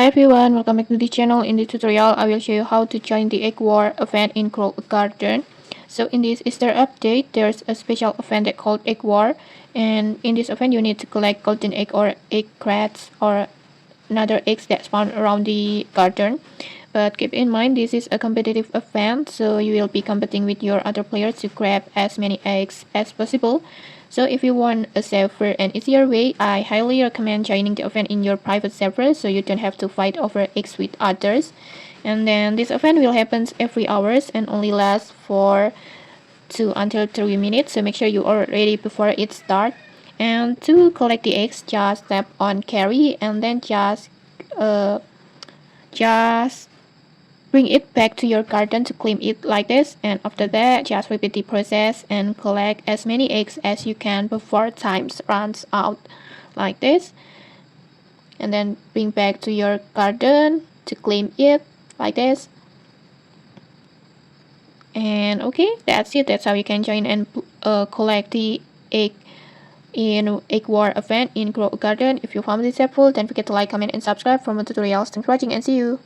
everyone, welcome back to the channel. In this tutorial, I will show you how to join the Egg War event in Grow a Garden. So in this Easter update, there's a special event that called Egg War, and in this event you need to collect golden egg or egg crats or another eggs that's found around the garden. But keep in mind this is a competitive event, so you will be competing with your other players to grab as many eggs as possible. So if you want a safer and easier way, I highly recommend joining the event in your private server so you don't have to fight over eggs with others. And then this event will happen every hours and only lasts for 2 until 3 minutes, so make sure you are ready before it starts. And to collect the eggs, just tap on carry and then just bring it back to your garden to claim it like this, and after that just repeat the process and collect as many eggs as you can before time runs out like this, and then bring back to your garden to claim it like this. And okay, that's it. That's how you can join and collect the egg in Egg War event in Grow a Garden. If you found this helpful, don't forget to like, comment and subscribe for more tutorials. Thanks for watching and see you.